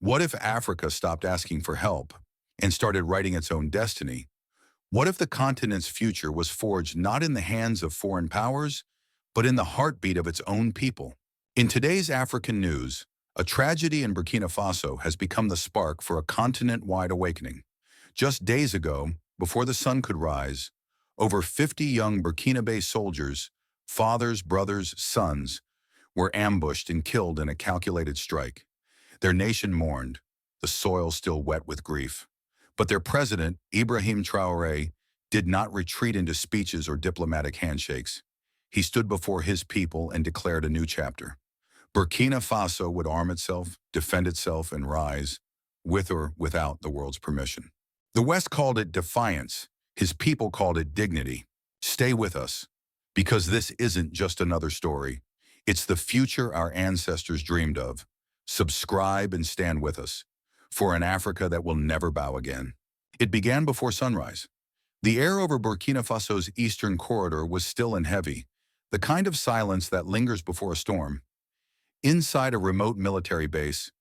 What if Africa stopped asking for help and started writing its own destiny? What if the continent's future was forged not in the hands of foreign powers, but in the heartbeat of its own people? In today's African news, a tragedy in Burkina Faso has become the spark for a continent-wide awakening. Just days ago, before the sun could rise, over 50 young Burkina soldiers, fathers, brothers, sons, were ambushed and killed in a calculated strike. Their nation mourned, the soil still wet with grief. But their president, Ibrahim Traoré, did not retreat into speeches or diplomatic handshakes. He stood before his people and declared a new chapter. Burkina Faso would arm itself, defend itself, and rise, with or without the world's permission. The West called it defiance. His people called it dignity. Stay with us, because this isn't just another story. It's the future our ancestors dreamed of. Subscribe and stand with us for an Africa that will never bow again. It began before sunrise. The air over Burkina Faso's eastern corridor was still and heavy, the kind of silence that lingers before a storm. Inside a remote military base,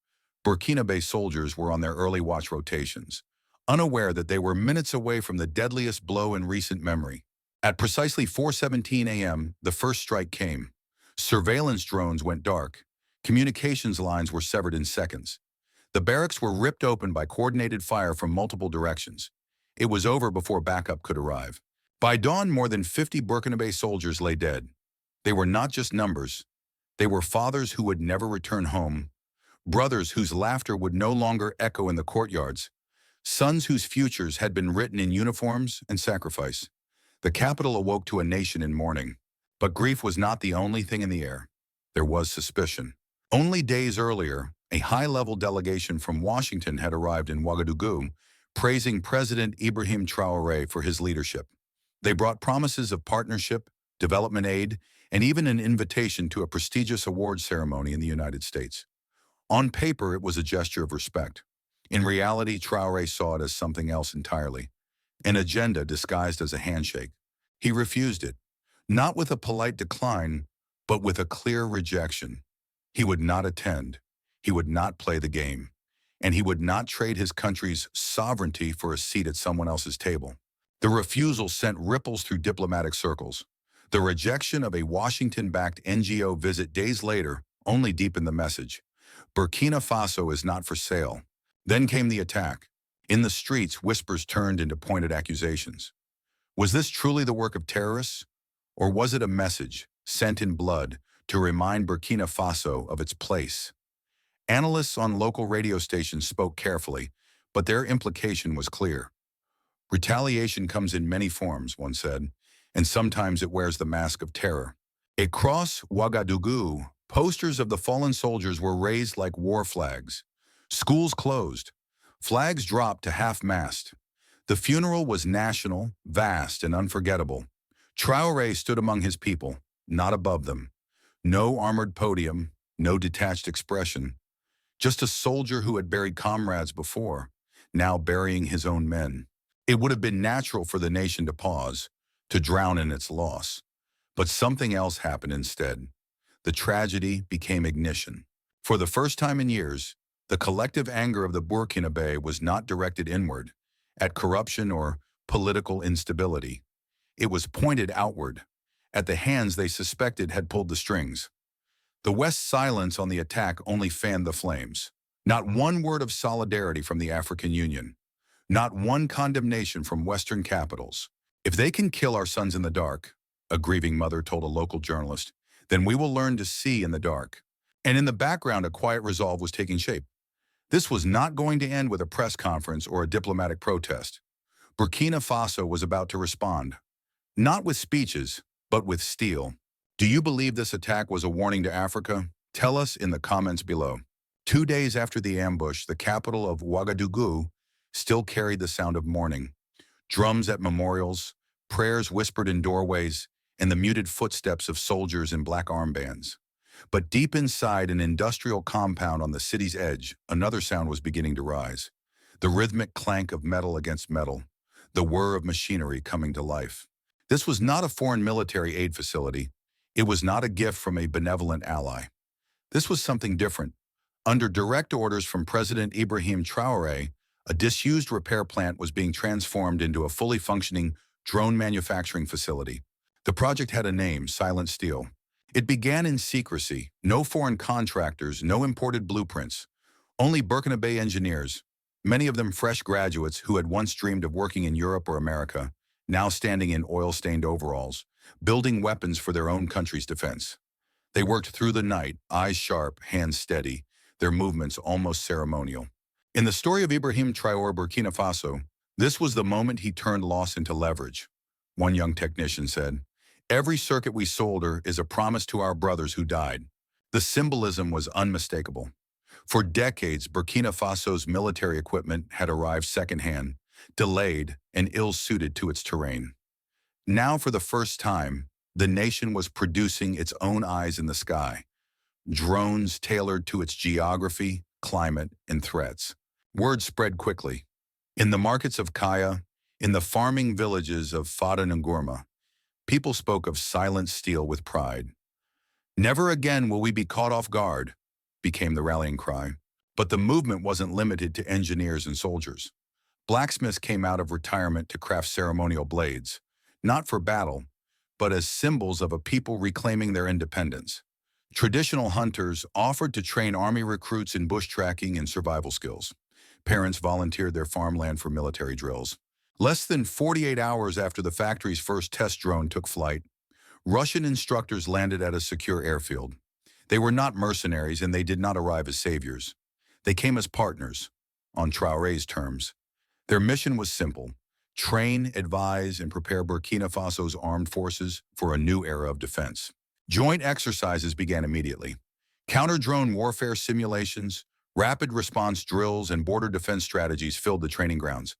Burkina soldiers were on their early watch rotations, unaware that they were minutes away from the deadliest blow in recent memory. At precisely 4:17 a.m., the first strike came. Surveillance drones went dark. Communications lines were severed in seconds. The barracks were ripped open by coordinated fire from multiple directions. It was over before backup could arrive. By dawn, more than 50 Burkina soldiers lay dead. They were not just numbers. They were fathers who would never return home, brothers whose laughter would no longer echo in the courtyards, sons whose futures had been written in uniforms and sacrifice. The capital awoke to a nation in mourning. But grief was not the only thing in the air. There was suspicion. Only days earlier, a high-level delegation from Washington had arrived in Ouagadougou, praising President Ibrahim Traoré for his leadership. They brought promises of partnership, development aid, and even an invitation to a prestigious awards ceremony in the United States. On paper, it was a gesture of respect. In reality, Traoré saw it as something else entirely, an agenda disguised as a handshake. He refused it, not with a polite decline, but with a clear rejection. He would not attend, he would not play the game, and he would not trade his country's sovereignty for a seat at someone else's table. The refusal sent ripples through diplomatic circles. The rejection of a Washington-backed NGO visit days later only deepened the message. Burkina Faso is not for sale. Then came the attack. In the streets, whispers turned into pointed accusations. Was this truly the work of terrorists? Or was it a message, sent in blood, to remind Burkina Faso of its place? Analysts on local radio stations spoke carefully, but their implication was clear. Retaliation comes in many forms, one said, and sometimes it wears the mask of terror. Across Ouagadougou, posters of the fallen soldiers were raised like war flags. Schools closed. Flags dropped to half-mast. The funeral was national, vast, and unforgettable. Traoré stood among his people, not above them. No armored podium, no detached expression. Just a soldier who had buried comrades before, now burying his own men. It would have been natural for the nation to pause, to drown in its loss. But something else happened instead. The tragedy became ignition. For the first time in years, the collective anger of the Burkinabe was not directed inward, at corruption or political instability. It was pointed outward, at the hands they suspected had pulled the strings. The West's silence on the attack only fanned the flames. Not one word of solidarity from the African Union. Not one condemnation from Western capitals. If they can kill our sons in the dark, a grieving mother told a local journalist, then we will learn to see in the dark. And in the background, a quiet resolve was taking shape. This was not going to end with a press conference or a diplomatic protest. Burkina Faso was about to respond. Not with speeches, but with steel. Do you believe this attack was a warning to Africa? Tell us in the comments below. 2 days after the ambush, the capital of Ouagadougou still carried the sound of mourning. Drums at memorials, prayers whispered in doorways, and the muted footsteps of soldiers in black armbands. But deep inside an industrial compound on the city's edge, another sound was beginning to rise. The rhythmic clank of metal against metal, the whir of machinery coming to life. This was not a foreign military aid facility. It was not a gift from a benevolent ally. This was something different, Under direct orders from President Ibrahim Traore, a disused repair plant was being transformed into a fully functioning drone manufacturing facility. The project had a name, Silent Steel. It began in secrecy, no foreign contractors, no imported blueprints, only Burkina Faso engineers, many of them fresh graduates who had once dreamed of working in Europe or America, now standing in oil-stained overalls, building weapons for their own country's defense. They worked through the night, eyes sharp, hands steady, their movements almost ceremonial. In the story of Ibrahim Traore, Burkina Faso, this was the moment he turned loss into leverage. One young technician said, "Every circuit we solder is a promise to our brothers who died." The symbolism was unmistakable. For decades, Burkina Faso's military equipment had arrived secondhand, delayed, and ill-suited to its terrain. Now, for the first time, the nation was producing its own eyes in the sky, drones tailored to its geography, climate, and threats. Word spread quickly. In the markets of Kaya, in the farming villages of Fada and Gourma, people spoke of silent steel with pride. "Never again will we be caught off guard," became the rallying cry. But the movement wasn't limited to engineers and soldiers. Blacksmiths came out of retirement to craft ceremonial blades, not for battle, but as symbols of a people reclaiming their independence. Traditional hunters offered to train army recruits in bush tracking and survival skills. Parents volunteered their farmland for military drills. Less than 48 hours after the factory's first test drone took flight, Russian instructors landed at a secure airfield. They were not mercenaries and they did not arrive as saviors. They came as partners, on Traoré's terms. Their mission was simple: train, advise, and prepare Burkina Faso's armed forces for a new era of defense. Joint exercises began immediately. Counter-drone warfare simulations, rapid response drills, and border defense strategies filled the training grounds.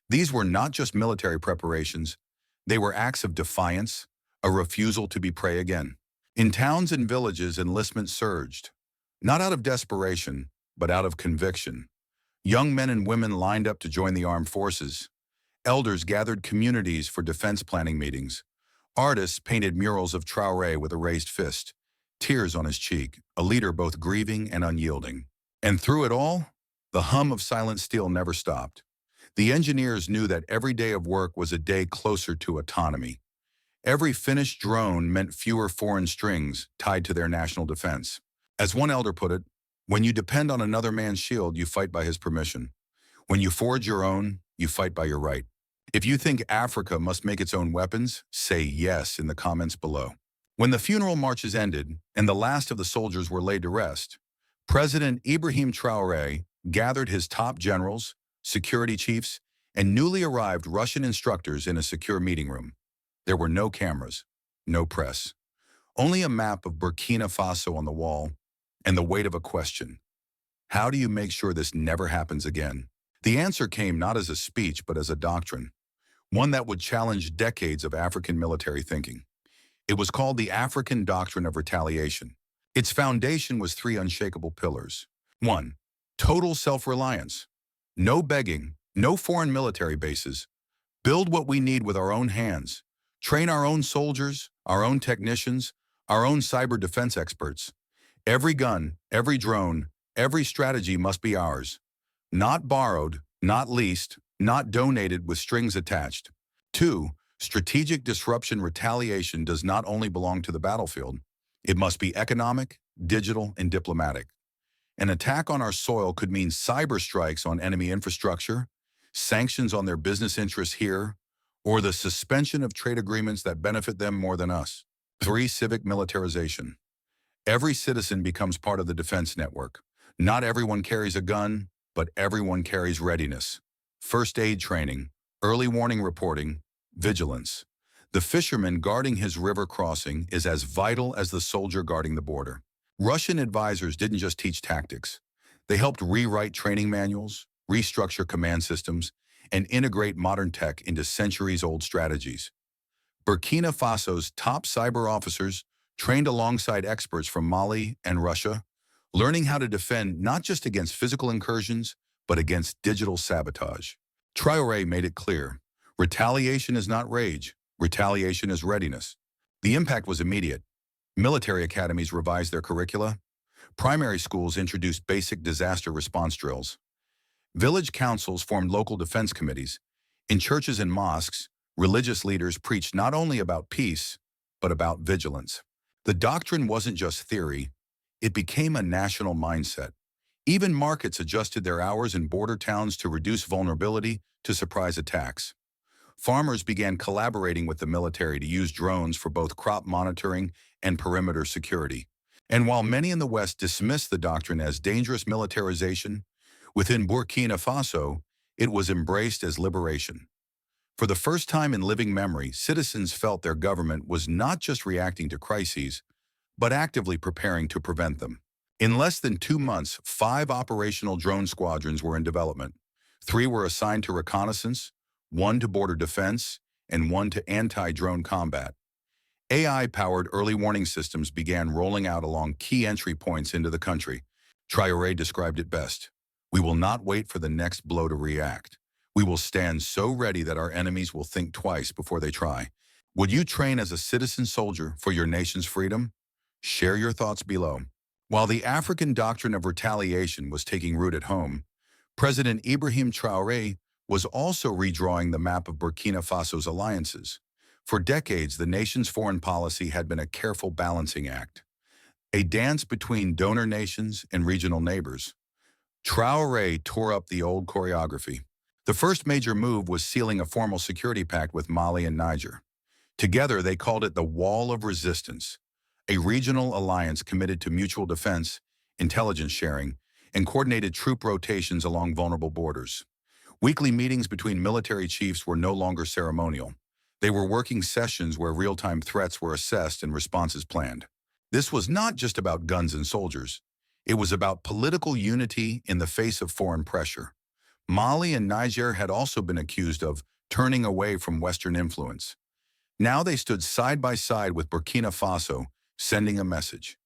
These were not just military preparations, they were acts of defiance, a refusal to be prey again. In towns and villages, enlistment surged, not out of desperation, but out of conviction. Young men and women lined up to join the armed forces. Elders gathered communities for defense planning meetings. Artists painted murals of Traoré with a raised fist, tears on his cheek, a leader both grieving and unyielding. And through it all, the hum of silent steel never stopped. The engineers knew that every day of work was a day closer to autonomy. Every finished drone meant fewer foreign strings tied to their national defense. As one elder put it, "When you depend on another man's shield, you fight by his permission. When you forge your own, you fight by your right." If you think Africa must make its own weapons, say yes in the comments below. When the funeral marches ended and the last of the soldiers were laid to rest, President Ibrahim Traoré gathered his top generals, security chiefs, and newly arrived Russian instructors in a secure meeting room. There were no cameras, no press, only a map of Burkina Faso on the wall and the weight of a question: how do you make sure this never happens again? The answer came not as a speech, but as a doctrine, one that would challenge decades of African military thinking. It was called the African Doctrine of Retaliation. Its foundation was three unshakable pillars. 1. Total self-reliance. No begging, no foreign military bases. Build what we need with our own hands. Train our own soldiers, our own technicians, our own cyber defense experts. Every gun, every drone, every strategy must be ours. Not borrowed, not leased, not donated with strings attached. 2. Strategic disruption retaliation does not only belong to the battlefield. It must be economic, digital, and diplomatic. An attack on our soil could mean cyber strikes on enemy infrastructure, sanctions on their business interests here, or the suspension of trade agreements that benefit them more than us. 3. Civic militarization. Every citizen becomes part of the defense network. Not everyone carries a gun, but everyone carries readiness. First aid training, early warning reporting, vigilance. The fisherman guarding his river crossing is as vital as the soldier guarding the border. Russian advisors didn't just teach tactics. They helped rewrite training manuals, restructure command systems, and integrate modern tech into centuries-old strategies. Burkina Faso's top cyber officers trained alongside experts from Mali and Russia, learning how to defend not just against physical incursions, but against digital sabotage. Traoré made it clear: retaliation is not rage, retaliation is readiness. The impact was immediate. Military academies revised their curricula. Primary schools introduced basic disaster response drills. Village councils formed local defense committees. In churches and mosques, religious leaders preached not only about peace, but about vigilance. The doctrine wasn't just theory, it became a national mindset. Even markets adjusted their hours in border towns to reduce vulnerability to surprise attacks. Farmers began collaborating with the military to use drones for both crop monitoring and perimeter security. And while many in the West dismissed the doctrine as dangerous militarization, within Burkina Faso, it was embraced as liberation. For the first time in living memory, citizens felt their government was not just reacting to crises, but actively preparing to prevent them. In less than 2 months, 5 operational drone squadrons were in development. 3 were assigned to reconnaissance, 1 to border defense, and 1 to anti-drone combat. AI-powered early warning systems began rolling out along key entry points into the country. Traoré described it best. "We will not wait for the next blow to react. We will stand so ready that our enemies will think twice before they try." Would you train as a citizen soldier for your nation's freedom? Share your thoughts below. While the African doctrine of retaliation was taking root at home, President Ibrahim Traoré was also redrawing the map of Burkina Faso's alliances. For decades, the nation's foreign policy had been a careful balancing act, a dance between donor nations and regional neighbors. Traoré tore up the old choreography. The first major move was sealing a formal security pact with Mali and Niger. Together, they called it the Wall of Resistance, a regional alliance committed to mutual defense, intelligence sharing, and coordinated troop rotations along vulnerable borders. Weekly meetings between military chiefs were no longer ceremonial. They were working sessions where real-time threats were assessed and responses planned. This was not just about guns and soldiers. It was about political unity in the face of foreign pressure. Mali and Niger had also been accused of turning away from Western influence. Now they stood side by side with Burkina Faso, sending a message.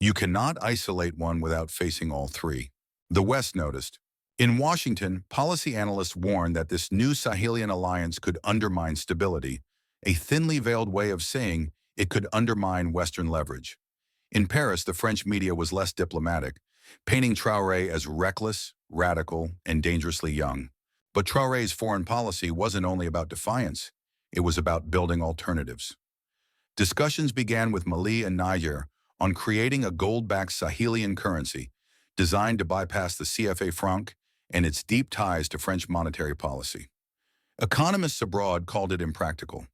You cannot isolate one without facing all three. The West noticed. In Washington, policy analysts warned that this new Sahelian alliance could undermine stability, a thinly veiled way of saying it could undermine Western leverage. In Paris, the French media was less diplomatic, painting Traoré as reckless, radical, and dangerously young. But Traoré's foreign policy wasn't only about defiance, it was about building alternatives. Discussions began with Mali and Niger on creating a gold-backed Sahelian currency designed to bypass the CFA franc and its deep ties to French monetary policy. Economists abroad called it impractical.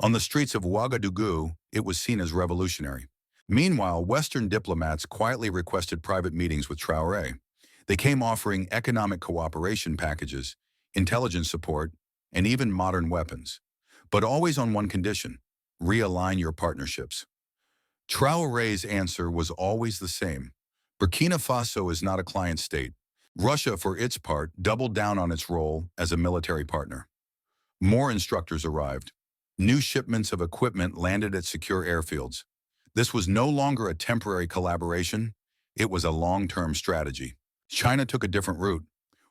On the streets of Ouagadougou, it was seen as revolutionary. Meanwhile, Western diplomats quietly requested private meetings with Traoré. They came offering economic cooperation packages, intelligence support, and even modern weapons. But always on one condition: realign your partnerships. Traoré's answer was always the same. Burkina Faso is not a client state. Russia, for its part, doubled down on its role as a military partner. More instructors arrived. New shipments of equipment landed at secure airfields. This was no longer a temporary collaboration, it was a long-term strategy. China took a different route.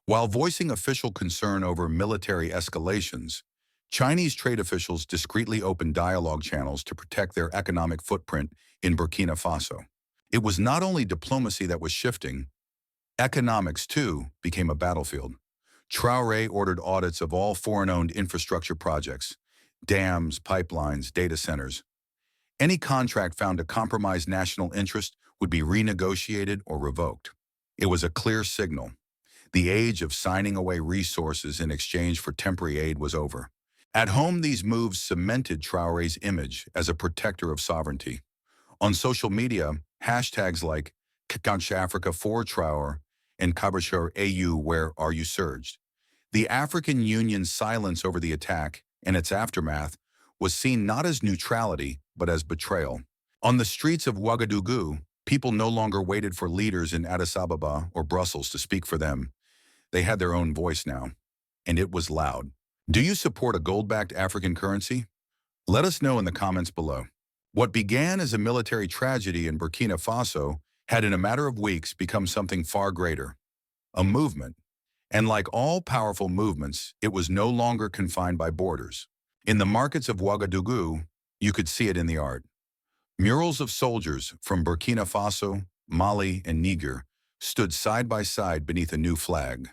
While voicing official concern over military escalations, Chinese trade officials discreetly opened dialogue channels to protect their economic footprint in Burkina Faso. It was not only diplomacy that was shifting, economics, too, became a battlefield. Traoré ordered audits of all foreign-owned infrastructure projects, dams, pipelines, data centers. Any contract found to compromise national interest would be renegotiated or revoked. It was a clear signal. The age of signing away resources in exchange for temporary aid was over. At home, these moves cemented Traoré's image as a protector of sovereignty. On social media, hashtags like Kakanch Africa for Traoré and Kabashar AU Where Are You surged. The African Union's silence over the attack and its aftermath was seen not as neutrality, but as betrayal. On the streets of Ouagadougou, people no longer waited for leaders in Addis Ababa or Brussels to speak for them. They had their own voice now, and it was loud. Do you support a gold-backed African currency? Let us know in the comments below. What began as a military tragedy in Burkina Faso had in a matter of weeks become something far greater, a movement. And like all powerful movements, it was no longer confined by borders. In the markets of Ouagadougou, you could see it in the art. Murals of soldiers from Burkina Faso, Mali, and Niger stood side by side beneath a new flag,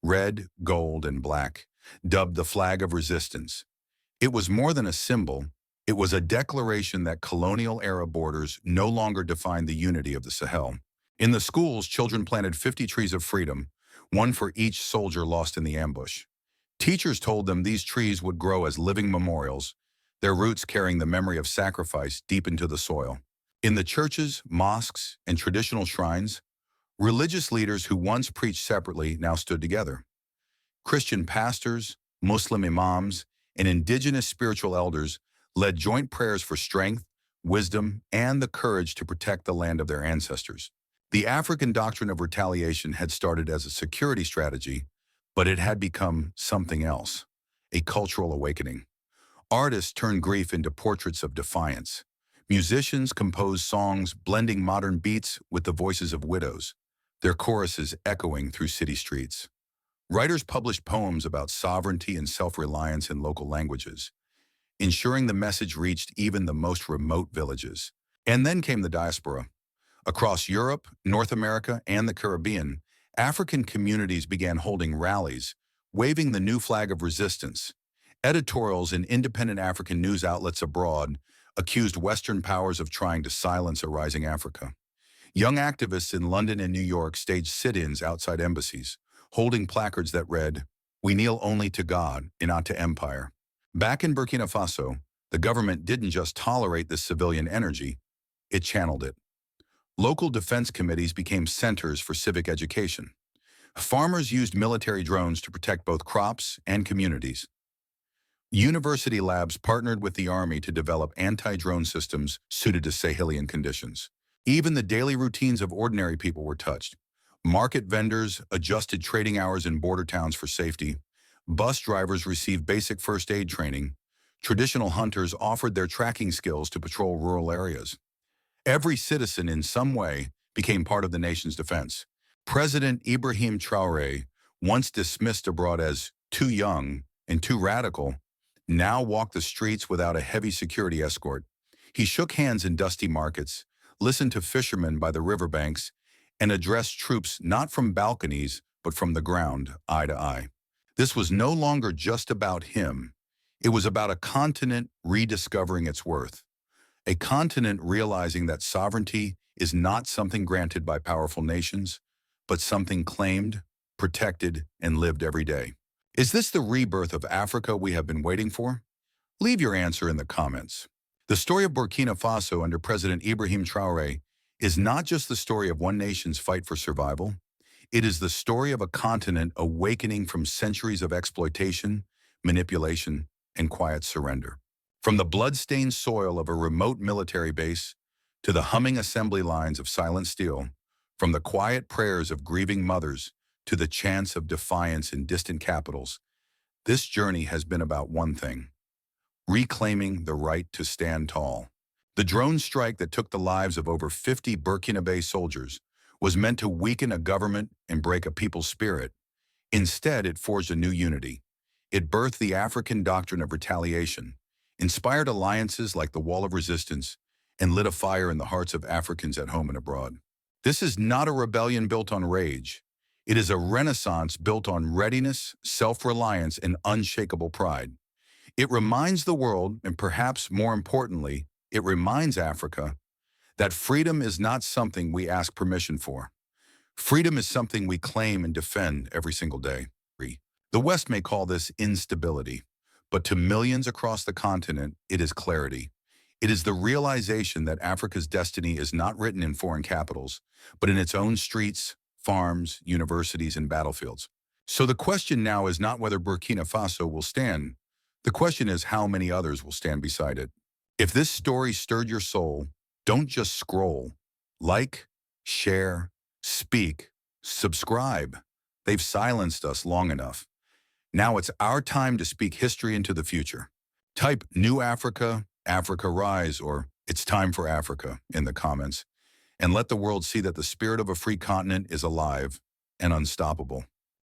red, gold, and black, dubbed the flag of resistance. It was more than a symbol. It was a declaration that colonial-era borders no longer defined the unity of the Sahel. In the schools, children planted 50 trees of freedom, one for each soldier lost in the ambush. Teachers told them these trees would grow as living memorials, their roots carrying the memory of sacrifice deep into the soil. In the churches, mosques, and traditional shrines, religious leaders who once preached separately now stood together. Christian pastors, Muslim imams, and indigenous spiritual elders led joint prayers for strength, wisdom, and the courage to protect the land of their ancestors. The African doctrine of retaliation had started as a security strategy, but it had become something else, a cultural awakening. Artists turned grief into portraits of defiance. Musicians composed songs blending modern beats with the voices of widows, their choruses echoing through city streets. Writers published poems about sovereignty and self-reliance in local languages, ensuring the message reached even the most remote villages. And then came the diaspora. Across Europe, North America, and the Caribbean, African communities began holding rallies, waving the new flag of resistance. Editorials in independent African news outlets abroad accused Western powers of trying to silence a rising Africa. Young activists in London and New York staged sit-ins outside embassies, holding placards that read, "We kneel only to God and not to empire." Back in Burkina Faso, the government didn't just tolerate this civilian energy, it channeled it. Local defense committees became centers for civic education. Farmers used military drones to protect both crops and communities. University labs partnered with the army to develop anti-drone systems suited to Sahelian conditions. Even the daily routines of ordinary people were touched. Market vendors adjusted trading hours in border towns for safety. Bus drivers received basic first aid training. Traditional hunters offered their tracking skills to patrol rural areas. Every citizen in some way became part of the nation's defense. President Ibrahim Traoré, once dismissed abroad as too young and too radical, now walked the streets without a heavy security escort. He shook hands in dusty markets, listened to fishermen by the riverbanks, and addressed troops not from balconies, but from the ground, eye to eye. This was no longer just about him. It was about a continent rediscovering its worth. A continent realizing that sovereignty is not something granted by powerful nations, but something claimed, protected, and lived every day. Is this the rebirth of Africa we have been waiting for? Leave your answer in the comments. The story of Burkina Faso under President Ibrahim Traoré is not just the story of one nation's fight for survival. It is the story of a continent awakening from centuries of exploitation, manipulation, and quiet surrender. From the blood-stained soil of a remote military base to the humming assembly lines of silent steel, from the quiet prayers of grieving mothers to the chants of defiance in distant capitals, this journey has been about one thing: reclaiming the right to stand tall. The drone strike that took the lives of over 50 Burkina Faso soldiers was meant to weaken a government and break a people's spirit. Instead, it forged a new unity. It birthed the African doctrine of retaliation, inspired alliances like the Wall of Resistance, and lit a fire in the hearts of Africans at home and abroad. This is not a rebellion built on rage. It is a renaissance built on readiness, self-reliance, and unshakable pride. It reminds the world, and perhaps more importantly, it reminds Africa, that freedom is not something we ask permission for. Freedom is something we claim and defend every single day. The West may call this instability, but to millions across the continent, it is clarity. It is the realization that Africa's destiny is not written in foreign capitals, but in its own streets, farms, universities, and battlefields. So the question now is not whether Burkina Faso will stand. The question is how many others will stand beside it. If this story stirred your soul, don't just scroll. Like, share, speak, subscribe. They've silenced us long enough. Now it's our time to speak history into the future. Type New Africa, Africa Rise, or It's Time for Africa in the comments, and let the world see that the spirit of a free continent is alive and unstoppable.